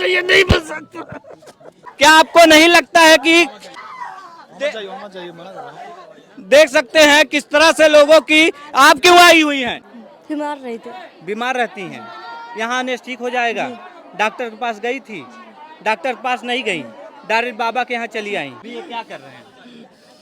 रही है, नहीं बन सकता। क्या आपको नहीं लगता है कि देख सकते हैं किस तरह से लोगों की, आप क्यों आई हुई हैं? बीमार रही थी। बीमार रहती हैं, यहाँ आने से ठीक हो जाएगा? डॉक्टर के पास गई थी, डॉक्टर के पास नहीं गई, डायरेक्ट बाबा के यहाँ चली आई। ये क्या कर रहे हैं?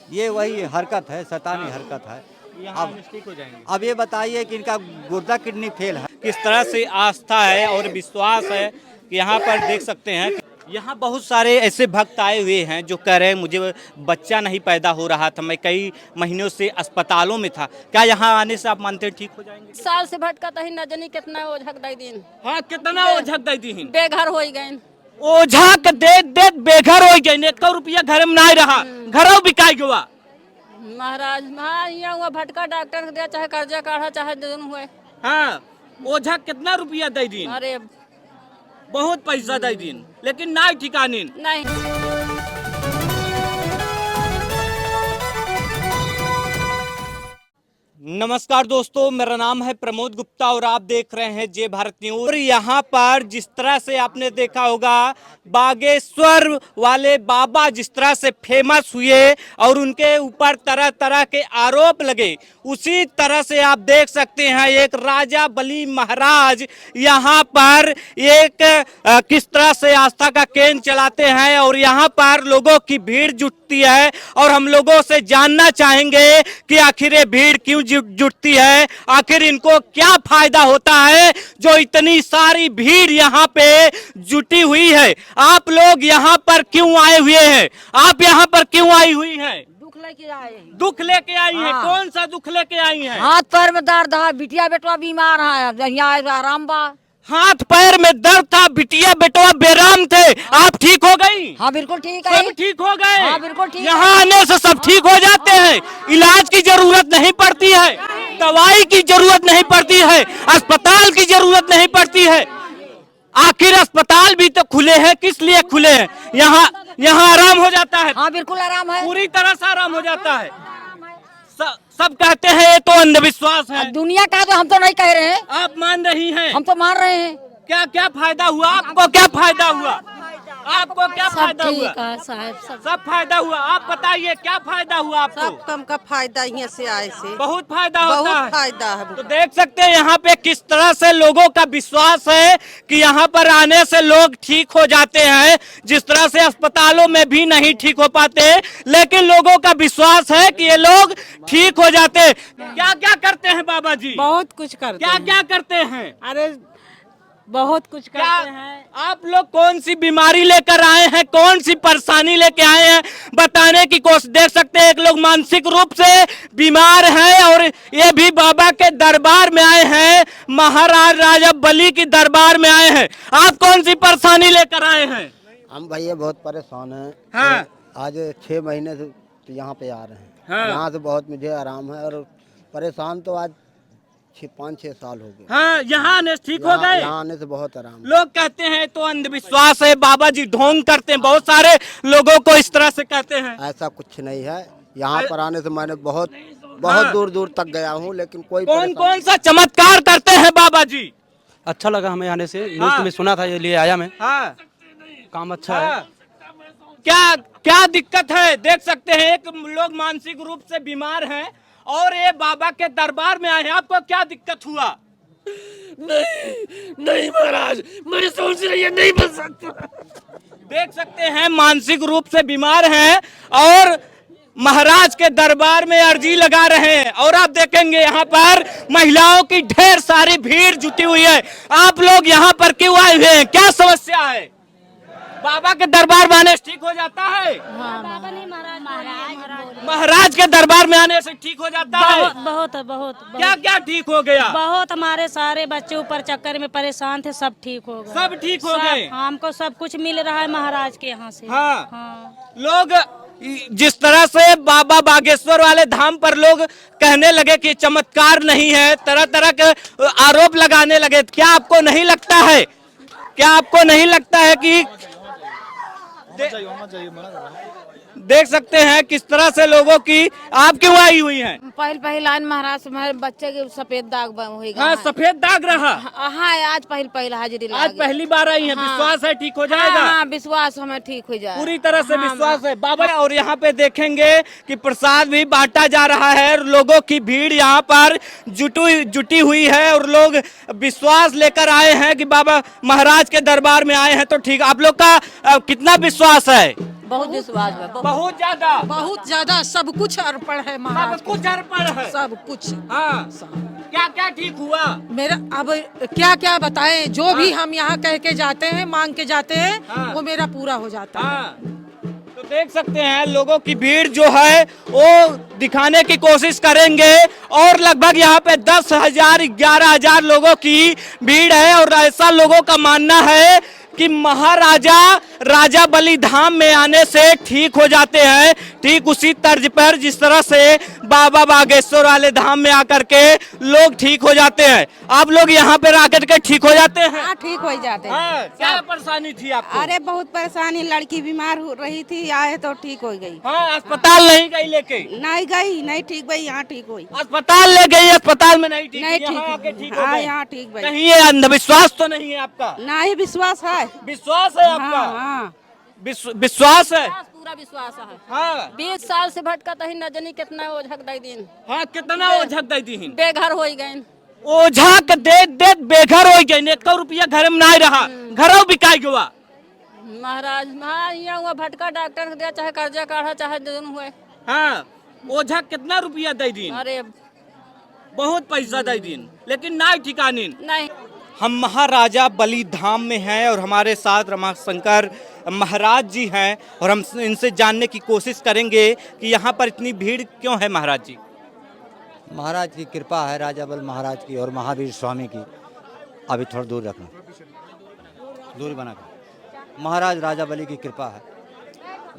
ये वही हरकत है, शैतानी हरकत है। यहाँ आने से ठीक हो जाएंगे। अब ये बताइए कि इनका गुर्दा किडनी फेल है। किस तरह से आस्था है और विश्वास है कि यहाँ पर देख सकते हैं यहाँ बहुत सारे ऐसे भक्त आए हुए हैं जो कह रहे हैं मुझे बच्चा नहीं पैदा हो रहा था, मैं कई महीनों से अस्पतालों में था। क्या यहाँ आने से आप मानते हैं ठीक हो जाएंगे? साल से भटकता ही न जानी कितना ओझक दई दिन। हाँ, कितना ओझक दई दिन, बेघर हो गए। ओझक दे दे बेघर हो गए, 1 रुपया घर में नहीं रहा, घरों बिकाई गया। महाराज हाँ यहाँ हुआ भटका डॉक्टर के दिया, चाहे कर्जा काढ़ा चाहे दोनों हुए। हाँ, ओझक कितना रुपया दई दिन? अरे बहुत पैसा दई दिन, लेकिन नहीं ठिकाने नहीं। नमस्कार दोस्तों, मेरा नाम है प्रमोद गुप्ता और आप देख रहे हैं जय भारत न्यूज। और यहाँ पर जिस तरह से आपने देखा होगा बागेश्वर वाले बाबा जिस तरह से फेमस हुए और उनके ऊपर तरह तरह के आरोप लगे, उसी तरह से आप देख सकते हैं एक राजा बली महाराज यहाँ पर एक किस तरह से आस्था का केंद्र चलाते हैं और यहाँ पर लोगों की भीड़ जुटती है। और हम लोगों से जानना चाहेंगे कि आखिर ये भीड़ क्यों जुटती है, आखिर इनको क्या फायदा होता है जो इतनी सारी भीड़ यहाँ पे जुटी हुई है। आप लोग यहाँ पर क्यों आए हुए हैं? आप यहाँ पर क्यों आई हुई हैं? दुख लेके आए हैं। दुख लेके आई हैं? हाँ। कौन सा दुख लेके आई हैं? हाथ पैर में दर्द है, बिटिया बेटवा बीमार है, यहाँ आराम बा। हाथ पैर में दर्द था, बिटिया बेटवा बेराम थे, आप ठीक हो गई? हाँ बिल्कुल ठीक है। सब ठीक हो गए? हाँ बिल्कुल ठीक। यहाँ आने से सब ठीक हो जाते हैं, इलाज की जरूरत नहीं पड़ती है, दवाई की जरूरत नहीं पड़ती है, अस्पताल की जरूरत नहीं पड़ती है। आखिर अस्पताल भी तो खुले हैं, किस लिए खुले हैं? यहाँ आराम हो जाता है। हाँ बिल्कुल आराम है, पूरी तरह से आराम हो जाता है। सब कहते हैं ये तो अंधविश्वास है। दुनिया का तो हम तो नहीं कह रहे हैं, आप मान रही हैं? हम तो मान रहे हैं। क्या क्या फायदा हुआ आपको? क्या फायदा हुआ आपको? क्या फायदा हुआ? साहब सब फायदा हुआ। आप बताइए क्या फायदा हुआ आपको? सब कम का फायदा यहाँ से आए से बहुत फायदा होता है। बहुत फायदा है। तो देख सकते हैं यहाँ पे किस तरह से लोगों का विश्वास है कि यहाँ पर आने से लोग ठीक हो जाते हैं। जिस तरह से अस्पतालों में भी नहीं ठीक हो पाते, लेकिन लोगों का विश्वास है कि ये लोग ठीक हो जाते। क्या क्या करते हैं बाबा जी? बहुत कुछ करते क्या क्या करते हैं? अरे बहुत कुछ क्या करते हैं। आप लोग कौन सी बीमारी लेकर आए हैं, कौन सी परेशानी लेके आए हैं, बताने की कोशिश। देख सकते हैं एक लोग मानसिक रूप से बीमार हैं और ये भी बाबा के दरबार में आए हैं, महाराज राजा बली की दरबार में आए हैं। आप कौन सी परेशानी लेकर आए हैं? हम भैया बहुत परेशान हैं। हाँ। आज 6 महीने से तो यहाँ पे आ रहे हैं। हाँ। यहाँ से बहुत मुझे आराम है और परेशान तो आज 5-6 साल हो गए। हाँ, यहाँ आने से ठीक हो गए? यहाँ आने से बहुत आराम। लोग कहते हैं तो अंधविश्वास है, बाबा जी ढोंग करते हैं, बहुत सारे लोगों को इस तरह से कहते हैं। ऐसा कुछ नहीं है, यहाँ पर आने से मैंने बहुत दूर दूर तक गया हूँ, लेकिन कोई कौन सा चमत्कार करते हैं बाबा जी? अच्छा लगा हमें आने से। न्यूज़ में सुना था, ये लिए आया मैं। हाँ। काम अच्छा है। क्या क्या दिक्कत है? देख सकते हैं एक लोग मानसिक रूप से बीमार हैं और ये बाबा के दरबार में आए हैं। आपको क्या दिक्कत हुआ? नहीं महाराज, मैं सोच रही है, नहीं बन सकता। देख सकते हैं मानसिक रूप से बीमार हैं और महाराज के दरबार में अर्जी लगा रहे हैं। और आप देखेंगे यहाँ पर महिलाओं की ढेर सारी भीड़ जुटी हुई है। आप लोग यहाँ पर क्यों आए हुए हैं? क्या समस्या है? बाबा के दरबार में आने से ठीक हो जाता है? महाराज के दरबार में आने से ठीक हो जाता है? बहुत क्या क्या ठीक हो गया? बहुत हमारे सारे बच्चे ऊपर चक्कर में परेशान थे, सब ठीक हो गए। सब ठीक हो गए? हमको सब कुछ मिल रहा है महाराज के यहाँ से। हाँ। हाँ। लोग जिस तरह से बाबा बागेश्वर वाले धाम पर लोग कहने लगे कि चमत्कार नहीं है, तरह तरह के आरोप लगाने लगे। क्या आपको नहीं लगता है, क्या आपको नहीं लगता है कि देख सकते हैं किस तरह से लोगों की। आप क्यों आई हुई हैं? पहली लाइन महाराज हमारे बच्चे के सफेद दाग होगा। हाँ, सफेद दाग रहा। हाँ, आज पहली हाजिरी आज पहली बार आई हैं। विश्वास है ठीक हो जाएगा? हाँ, विश्वास हमें ठीक हो जाए, पूरी तरह से विश्वास है बाबा। और यहाँ पे देखेंगे कि प्रसाद भी बांटा जा रहा है। लोगों की भीड़ यहाँ पर जुटी हुई है और लोग विश्वास लेकर आए हैं कि बाबा महाराज के दरबार में आए हैं। तो ठीक, आप लोग का कितना विश्वास है? बहुत विश्वास है, बहुत ज्यादा। बहुत ज्यादा सब कुछ अर्पण है महाराज, सब कुछ अर्पण है। सब कुछ। हाँ, क्या क्या ठीक हुआ? मेरा अब क्या क्या बताएं, जो भी हम यहाँ कह के जाते हैं, मांग के जाते हैं, वो मेरा पूरा हो जाता है। हाँ, तो देख सकते हैं लोगों की भीड़ जो है वो दिखाने की कोशिश करेंगे। और लगभग यहाँ पे 10,000 11,000 लोगों की भीड़ है। और ऐसा लोगों का मानना है कि महाराजा राजा बलि धाम में आने से ठीक हो जाते हैं। ठीक उसी तर्ज पर जिस तरह से बाबा बागेश्वर वाले धाम में आकर के लोग ठीक हो जाते हैं, आप लोग यहाँ पे आकर के ठीक हो जाते हैं? हाँ, ठीक हो जाते हैं। हाँ, क्या परेशानी थी आपको? अरे बहुत परेशानी, लड़की बीमार हो रही थी, आए तो ठीक हो गई। हाँ, अस्पताल नहीं गई लेके? नहीं गई, नहीं ठीक भाई, यहाँ ठीक हुई। अस्पताल ले गई, अस्पताल में नहीं ठीक, नहीं यहाँ आके ठीक हो हाँ, गई। यहाँ ठीक भाई। कहीं ये अंधविश्वास तो नहीं है आपका? नहीं, विश्वास है। विश्वास है आपका? हाँ, विश्वास है? पूरा विश्वास है। हाँ, 20 साल से भटकत ही न जानी कितना ओझक दई दिन, हाँ, कितना ओझक दई दी? बेघर हो गए। ओझक दे बेघर हो गई। 1 रुपया घर में नहीं रहा, घरों बिकाई हुआ। महाराज हाँ, यहाँ हुआ भटका डॉक्टर के दिया, चाहे कर्जा काढ़ा चाहे दोनों हुए। हाँ, ओझक कितना रुपया दई दी? अरे बहुत पैसा दई दी, लेकिन नहीं ठिकानी। नहीं। हम महाराजा बलि धाम में हैं और हमारे साथ रमाशंकर महाराज जी हैं और हम इनसे जानने की कोशिश करेंगे कि यहाँ पर इतनी भीड़ क्यों है। महाराज जी, महाराज की कृपा है, राजा बल महाराज की और महावीर स्वामी की। अभी थोड़ा दूर रखना, दूरी बना कर। महाराज राजा बलि की कृपा है।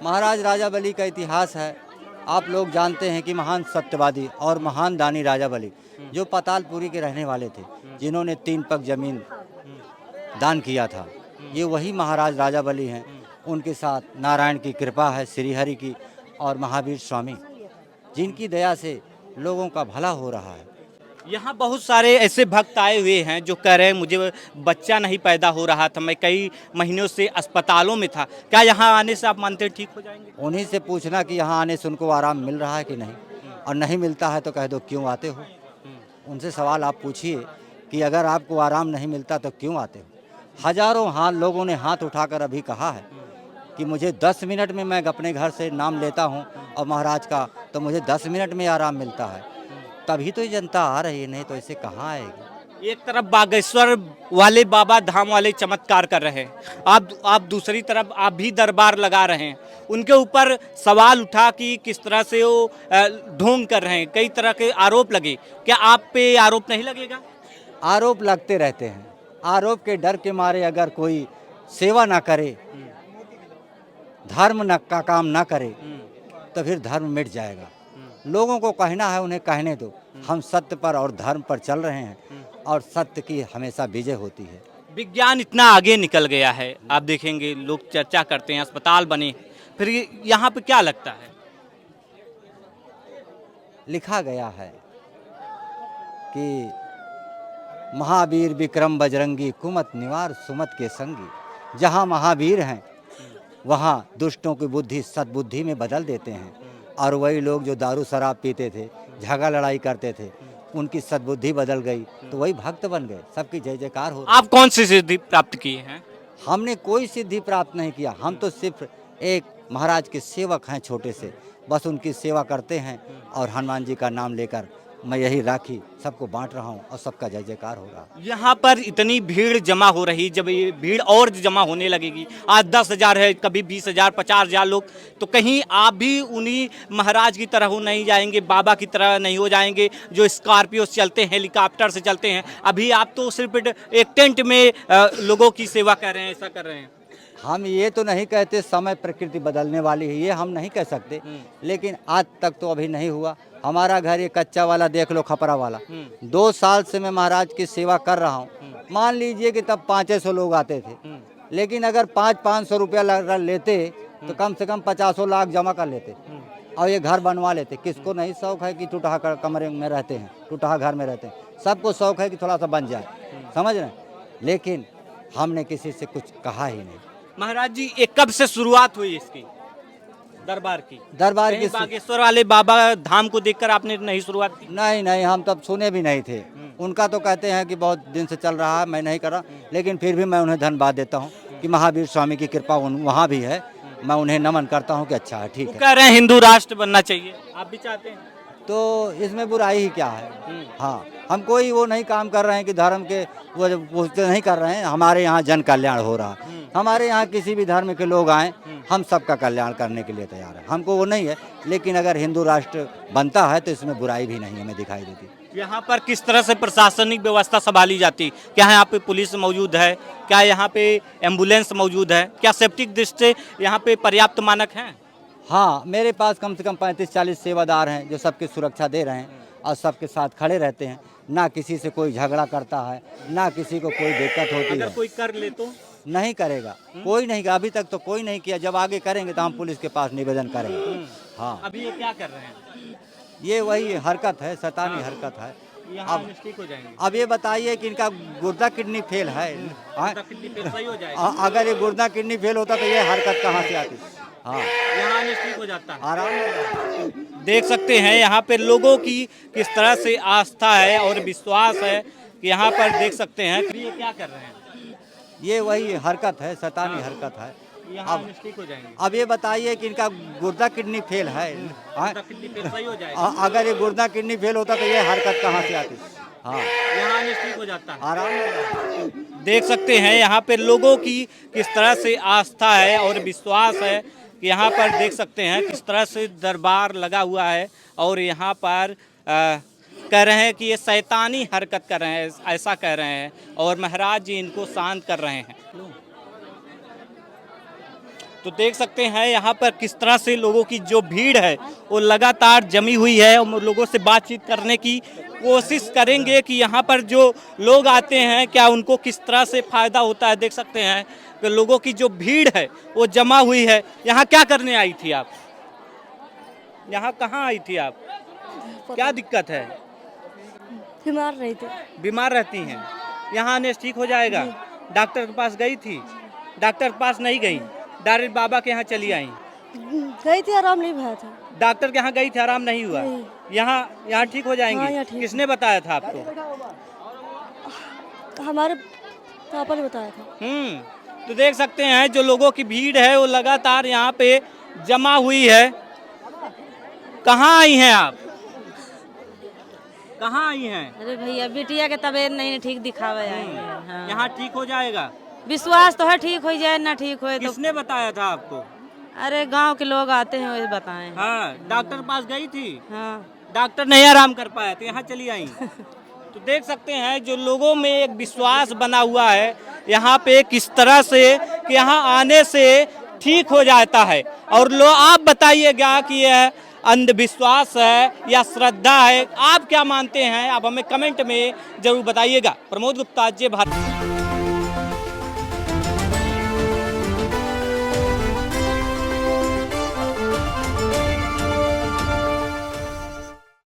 महाराज राजा बलि का इतिहास है। आप लोग जानते हैं कि महान सत्यवादी और महान दानी राजा बलि जो पातालपुरी के रहने वाले थे, जिन्होंने 3 पग जमीन दान किया था, ये वही महाराज राजा बलि हैं। उनके साथ नारायण की कृपा है, श्री हरि की और महावीर स्वामी, जिनकी दया से लोगों का भला हो रहा है। यहाँ बहुत सारे ऐसे भक्त आए हुए हैं जो कह रहे हैं मुझे बच्चा नहीं पैदा हो रहा था, मैं कई महीनों से अस्पतालों में था। क्या यहाँ आने से आप मानते हैं ठीक हो जाएंगे? उन्हीं से पूछना कि यहाँ आने से उनको आराम मिल रहा है कि नहीं, और नहीं मिलता है तो कह दो क्यों आते हो। उनसे सवाल आप पूछिए कि अगर आपको आराम नहीं मिलता तो क्यों आते हो। हजारों लोगों ने हाथ उठाकर अभी कहा है कि मुझे 10 मिनट में, मैं अपने घर से नाम लेता हूँ और महाराज का, तो मुझे 10 मिनट में आराम मिलता है। तभी तो ये जनता आ रही है, नहीं तो ऐसे कहाँ आएगी। एक तरफ बागेश्वर वाले बाबा धाम वाले चमत्कार कर रहे हैं, आप दूसरी तरफ आप भी दरबार लगा रहे हैं। उनके ऊपर सवाल उठा कि किस तरह से वो ढोंग कर रहे हैं, कई तरह के आरोप लगे। क्या आप पे आरोप नहीं लगेगा? आरोप लगते रहते हैं। आरोप के डर के मारे अगर कोई सेवा ना करे, धर्म का काम ना करे, तो फिर धर्म मिट जाएगा। लोगों को कहना है, उन्हें कहने दो। हम सत्य पर और धर्म पर चल रहे हैं और सत्य की हमेशा विजय होती है। विज्ञान इतना आगे निकल गया है, आप देखेंगे लोग चर्चा करते हैं, अस्पताल बने, फिर यहाँ पे क्या लगता है? लिखा गया है कि महावीर विक्रम बजरंगी, कुमत निवार सुमत के संगी। जहाँ महावीर हैं वहाँ दुष्टों की बुद्धि सद्बुद्धि में बदल देते हैं। और वही लोग जो दारू शराब पीते थे, झगड़ा लड़ाई करते थे, उनकी सद्बुद्धि बदल गई तो वही भक्त बन गए। सबकी जय जयकार हो। आप कौन सी सिद्धि प्राप्त किए हैं? हमने कोई सिद्धि प्राप्त नहीं किया। हम तो सिर्फ एक महाराज के सेवक हैं, छोटे से, बस उनकी सेवा करते हैं। और हनुमान जी का नाम लेकर मैं यही राखी सबको बांट रहा हूँ और सबका जय जयकार हो रहा। यहाँ पर इतनी भीड़ जमा हो रही, जब ये भीड़ और जमा होने लगेगी, आज 10,000 है, कभी 20,000 50,000 लोग, तो कहीं आप भी उन्हीं महाराज की तरह हो नहीं जाएंगे, बाबा की तरह नहीं हो जाएंगे जो स्कॉर्पियो से चलते हैं, हेलीकॉप्टर से चलते हैं। अभी आप तो सिर्फ एक टेंट में लोगों की सेवा कर रहे हैं, ऐसा कर रहे हैं। हम ये तो नहीं कहते समय प्रकृति बदलने वाली है, ये हम नहीं कह सकते, लेकिन आज तक तो अभी नहीं हुआ। हमारा घर ये कच्चा वाला देख लो, खपरा वाला, 2 साल से मैं महाराज की सेवा कर रहा हूँ। मान लीजिए कि तब 500 लोग आते थे, लेकिन अगर 500-500 रुपया लेते तो कम से कम 50 लाख जमा कर लेते और ये घर बनवा लेते। किसको नहीं शौक है कि टूटा कमरे में रहते हैं, टूटा घर में रहते हैं, सबको शौक है कि थोड़ा सा बन जाए, समझ रहे हैं। लेकिन हमने किसी से कुछ कहा ही नहीं। महाराज जी, ये कब से शुरुआत हुई इसकी दरबार की? दरबार की बागेश्वर वाले बाबा धाम को देखकर आपने नहीं शुरुआत की? नहीं, हम तब सुने भी नहीं थे। उनका तो कहते हैं कि बहुत दिन से चल रहा है, मैं नहीं कर रहा, लेकिन फिर भी मैं उन्हें धन्यवाद देता हूँ कि महावीर स्वामी की कृपा वहाँ भी है। मैं उन्हें नमन करता हूँ कि अच्छा है, ठीक है। कह रहे हैं हिंदू राष्ट्र बनना चाहिए, आप भी चाहते हैं? तो इसमें बुराई ही क्या है? हाँ, हम कोई वो नहीं काम कर रहे हैं कि धर्म के वो नहीं कर रहे हैं। हमारे यहाँ जन कल्याण हो रहा है। हमारे यहाँ किसी भी धर्म के लोग आए, हम सबका कल्याण करने के लिए तैयार है। हमको वो नहीं है, लेकिन अगर हिंदू राष्ट्र बनता है तो इसमें बुराई भी नहीं हमें दिखाई देती। यहाँ पर किस तरह से प्रशासनिक व्यवस्था संभाली जाती? क्या यहाँ पे पुलिस मौजूद है? क्या यहाँ पे एम्बुलेंस मौजूद है? क्या सेफ्टी की दृष्टि से यहाँ पे पर्याप्त मानक हैं? हाँ, मेरे पास कम से कम 35-40 सेवादार हैं जो सबकी सुरक्षा दे रहे हैं और सबके साथ खड़े रहते हैं। ना किसी से कोई झगड़ा करता है, ना किसी को कोई दिक्कत होती है। अगर कोई कर ले तो नहीं करेगा, कोई नहीं। अभी तक तो कोई नहीं किया। जब आगे करेंगे तो हम पुलिस के पास निवेदन करेंगे। हाँ, अभी ये क्या कर रहे हैं? ये वही हरकत है, शैतानी हरकत है। यहाँ ठीक हो जाएंगे। अब ये बताइए कि इनका गुर्दा किडनी फेल है। किडनी फेल सही हो जाएगा। अगर ये गुर्दा किडनी फेल होता तो ये हरकत कहाँ से आती? हाँ, यहाँ ठीक हो जाता है, आराम से। देख सकते हैं यहाँ पे लोगों की किस तरह से आस्था है और विश्वास है कि यहाँ पर देख सकते हैं कि ये क्या कर रहे हैं। ये वही हरकत है, शैतानी हरकत है। यहाँ ठीक हो जाएंगे। अब ये बताइए कि इनका गुर्दा किडनी फेल है। किडनी फेल सही हो जाएगा। अगर ये गुर्दा किडनी फेल होता तो ये हरकत कहाँ से आती? हाँ, यहाँ ठीक हो जाता है, आराम से। देख सकते हैं यहाँ पे लोगों की किस तरह से आस्था है और विश्वास है कि यहाँ पर देख सकते हैं किस तरह से दरबार लगा हुआ है और यहाँ पर कह रहे हैं कि ये शैतानी हरकत कर रहे हैं, ऐसा कह रहे हैं और महाराज जी इनको शांत कर रहे हैं। तो देख सकते हैं यहाँ पर किस तरह से लोगों की जो भीड़ है वो लगातार जमी हुई है और लोगों से बातचीत करने की कोशिश करेंगे कि यहाँ पर जो लोग आते हैं क्या उनको किस तरह से फ़ायदा होता है। देख सकते हैं कि लोगों की जो भीड़ है वो जमा हुई है। यहाँ क्या करने आई थी आप? यहाँ कहाँ आई थी आप? क्या दिक्कत है? बीमार रही थी। बीमार रहती हैं? यहाँ आने से ठीक हो जाएगा? डॉक्टर के पास गई थी? डॉक्टर के पास नहीं गई, डायरेक्ट बाबा के यहाँ चली आई? गई थी, आराम नहीं हुआ था। डॉक्टर के यहाँ गई थी, आराम नहीं हुआ? यहाँ ठीक हो जाएंगी? हाँ, यहाँ ठीक। किसने बताया था आपको? हमारे पापा ने बताया था। तो देख सकते हैं जो लोगों की भीड़ है वो लगातार यहाँ पे जमा हुई है। कहाँ आई हैं आप? कहाँ आई हैं? अरे भैया बिटिया के तबीयत नहीं ठीक दिखावे आए हैं। हाँ। यहाँ ठीक हो जाएगा? विश्वास तो है ठीक हो जाए, ना ठीक हो तो। किसने बताया था आपको? अरे गांव के लोग आते हैं वही बताएं। हाँ, डॉक्टर के पास गई थी? हाँ, डॉक्टर नहीं आराम कर पाया तो यहाँ चली आई। तो देख सकते हैं जो लोगों में एक विश्वास बना हुआ है यहाँ पे किस तरह से कि यहाँ आने से ठीक हो जाता है। और लोग आप बताइएगा कि यह अंधविश्वास है या श्रद्धा है, आप क्या मानते हैं? आप हमें कमेंट में जरूर बताइएगा। प्रमोद गुप्ता, जय भारत।